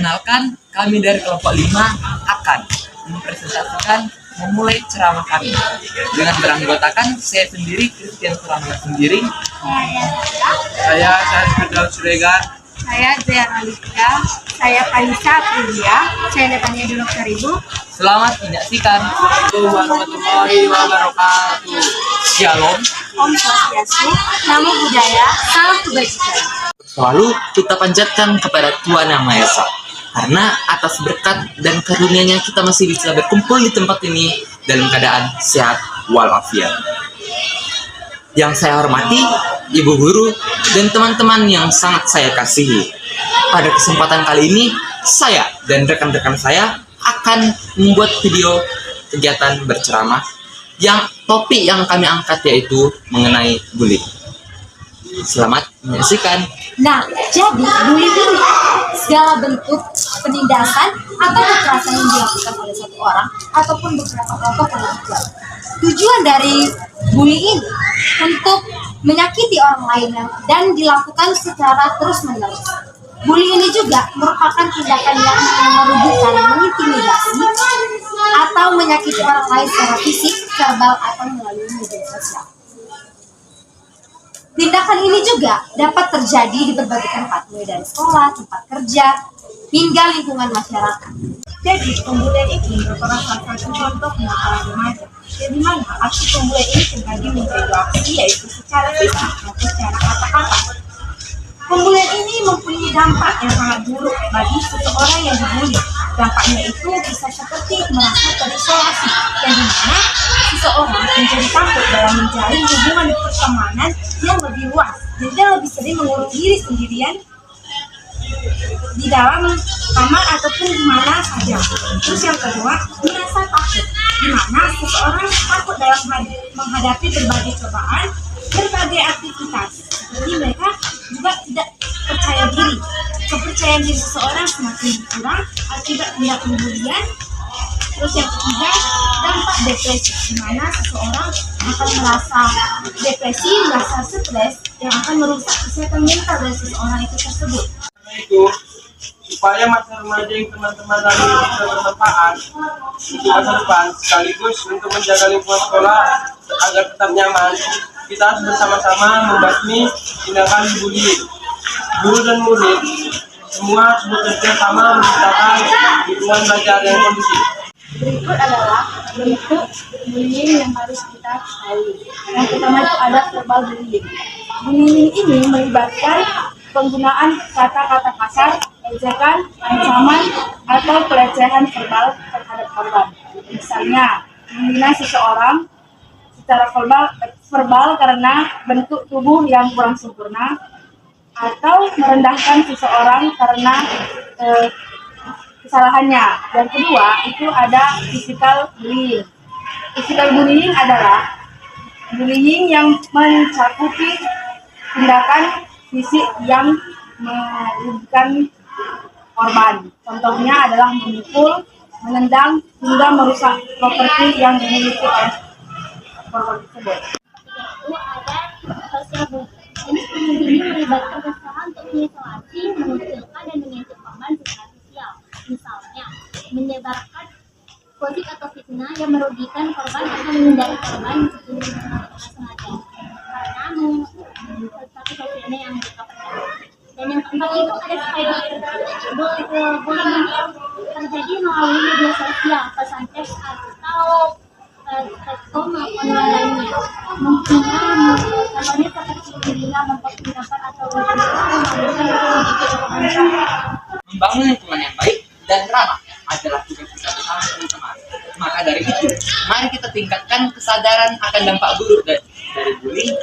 Perkenalkan, kami dari kelompok 5 akan mempresentasikan memulai ceramah kami dengan beranggotakan saya sendiri, Christian Suramana sendiri, Saya Syarifudal Suregar. Saya Zayana Alicia, saya Paisa Aprilia, saya Netanya Dulok Seribu. Selamat menyaksikan. Assalamualaikum warahmatullahi wabarakatuh. Shalom. Om Swastiastu, Namo Buddhaya, Salam Kebajikan. Selalu kita panjatkan kepada Tuhan Yang Maha Esa, karena atas berkat dan karunia-Nya kita masih bisa berkumpul di tempat ini dalam keadaan sehat walafiat. Yang saya hormati, Ibu Guru, dan teman-teman yang sangat saya kasihi. Pada kesempatan kali ini, saya dan rekan-rekan saya akan membuat video kegiatan berceramah yang topik yang kami angkat yaitu mengenai bullying. Selamat menyaksikan. Nah, jadi bullying ini segala bentuk penindasan atau kekerasan yang dilakukan oleh satu orang ataupun beberapa kelompok yang berbeda. Tujuan dari bullying ini untuk menyakiti orang lain dan dilakukan secara terus-menerus. Bullying ini juga merupakan tindakan yang merugikan, mengintimidasi, atau menyakiti orang lain secara fisik, verbal, atau melalui media sosial. Tindakan ini juga dapat terjadi di berbagai tempat, mulai dari sekolah, tempat kerja, hingga lingkungan masyarakat. Jadi, pembulian ini merupakan salah satu contoh kenakalan remaja, di mana aksi pembulian ini terbagi menjadi dua aksi, yaitu secara fisik maupun secara kata-kata. Pembulian ini mempunyai dampak yang sangat buruk bagi seseorang yang dibully. Dampaknya itu bisa seperti merasa terisolasi, yang dimana seseorang menjadi takut dalam menjalin hubungan pertemanan yang lebih luas. Jadi dia lebih sering mengurung diri sendirian di dalam kamar ataupun di mana saja. Terus yang kedua, merasa takut, di mana seseorang takut dalam menghadapi berbagai cobaan, berbagai aktivitas. Jadi mereka juga tidak percaya diri. Kepercayaan diri seseorang semakin berkurang akibat tindak pembulian. Terus yang ketiga, dampak depresi, di mana seseorang akan merasa depresi, merasa stres yang akan merusak kesehatan mental dari seseorang itu tersebut. Karena itu, supaya masa remaja yang teman-teman lalu bisa bermanfaat untuk masa depan, sekaligus untuk menjaga lingkungan sekolah agar tetap nyaman, kita harus bersama-sama membasmi tindakan bullying. Guru dan murid semua harus bekerja sama menciptakan lingkungan belajar yang kondusif. Berikut adalah bentuk bullying yang harus kita ketahui. Yang pertama itu ada verbal bullying. Bullying ini melibatkan penggunaan kata-kata kasar, ejekan, ancaman, atau pelecehan verbal terhadap korban. Misalnya, menghina seseorang secara verbal karena bentuk tubuh yang kurang sempurna, atau merendahkan seseorang karena kesalahannya. Yang kedua, itu ada physical bullying. Physical bullying adalah bullying yang mencakupi tindakan fisik yang merugikan korban. Contohnya adalah memukul, menendang, hingga merusak properti yang dimiliki oleh korban tersebut. Itu ada sosial bullying. Ini melibatkan usaha untuk mengisolasi, mengucilkan, dan menginjak korban secara sosial. Misalnya, menyebarkan gosip atau fitnah yang merugikan korban atau menghindari korban sengaja karena satu sosialnya yang mereka percaya. Dan yang keempat itu ada bullying terjadi melalui media sosial, pesan teks atau platform maupun lainnya. Menghina, contohnya seperti menghina, memperkenalkan atau Membangun lingkungan yang baik dan ramah adalah tugas kita bersama teman-teman. Maka dari itu, mari kita tingkatkan kesadaran akan dampak buruk dari bullying,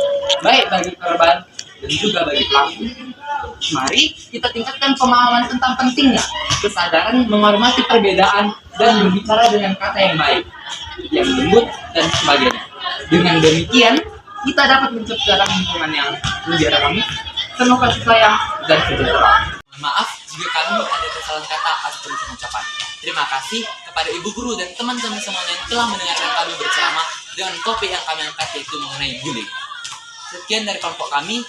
baik bagi korban dan juga bagi pelaku. Mari kita tingkatkan pemahaman tentang pentingnya kesadaran menghormati perbedaan dan berbicara dengan kata yang baik, yang lembut dan sebagainya. Dengan demikian, kita dapat menciptakan lingkungan yang lebih ramah, penuh kasih sayang dan sejahtera. Maaf jika kami ada kesalahan kata atau pengucapan. Terima kasih kepada Ibu Guru dan teman-teman semuanya yang telah mendengarkan kami berceramah dengan topik yang kami angkat yaitu mengenai bullying. Sekian dari kelompok kami.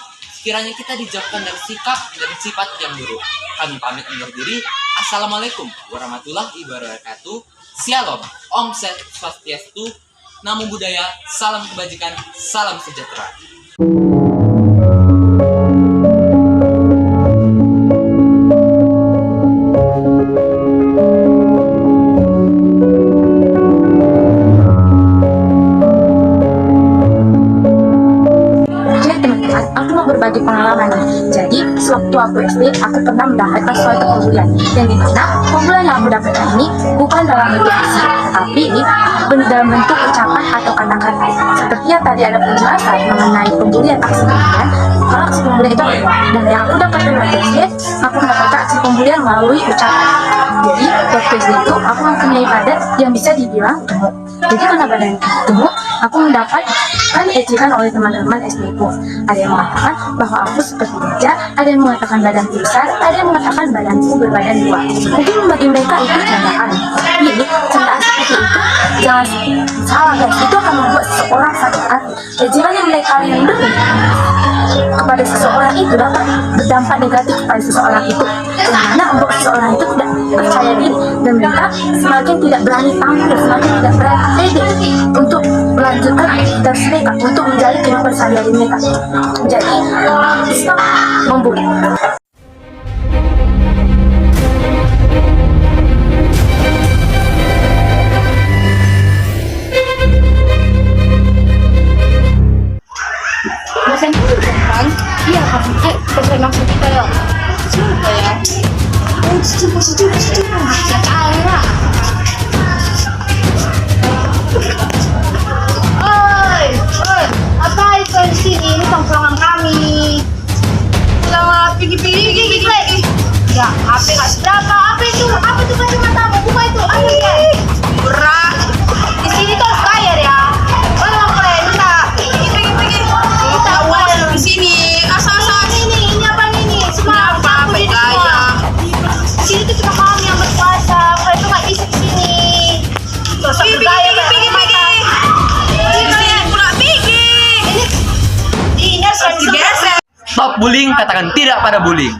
Kiranya kita dijauhkan dari sikap dan sifat yang buruk. Kami pamit undur diri. Assalamualaikum warahmatullahi wabarakatuh. Shalom, Om Swastiastu, Namo Buddhaya, salam kebajikan, salam sejahtera. Aku mau berbagi pengalaman nih. Jadi, sewaktu aku SD, aku pernah mendapatkan suatu pembulian. Yang dimana pembulian yang aku dapatkan ini bukan dalam bentuk fisik, tapi dalam bentuk ucapan atau kata-kata. Seperti yang tadi ada penjelasan mengenai pembulian aksi pembulian. Kalau aksi pembulian itu ada, dan yang aku dapatkan dari SD, aku mendapatkan aksi pembulian melalui ucapan. Jadi, waktu SD itu aku mempunyai badan yang bisa dibilang gemuk. Jadi karena badan gemuk, aku mendapatkan ejekan oleh teman-teman SD ku. Ada yang mengatakan bahwa aku seperti gajah, ada yang mengatakan badanku besar, ada yang mengatakan badanku berbadan dua. Mungkin bagi mereka itu candaan. Tapi candaan seperti itu jangan salah guys. Itu akan membuat seseorang sakit hati. Ejekan yang mereka yang beri kepada seseorang itu dapat berdampak negatif kepada seseorang itu, karena membuat seseorang itu tidak percaya diri dan mereka semakin tidak berani tampil, semakin tidak berani pede untuk melanjutkan aktivitas mereka, untuk menjalani kehidupan sehari-hari mereka. Jadi Islam membuli. Dosen dulu kan? Iya kan? Kita cari maksud kita ya. Siapa ya? Situ. Bisa tahu lah. Oi, apa itu di sini? Ini tongkrongan kami. Sama pergi lagi. Ya, HP nggak seberapa. Apa itu kacamatamu? Buka itu. Apa ya? Berat. Di sini tuh harus bayar ya. Mana boleh minta? Pergi. Kita boleh di sini. Asal-asal ini apa ini? Semua apa gaya? Di sini tuh cuma kami yang berkuasa. Kalau itu nggak bisa di sini. Pergi. Stop bullying, katakan tidak pada bullying.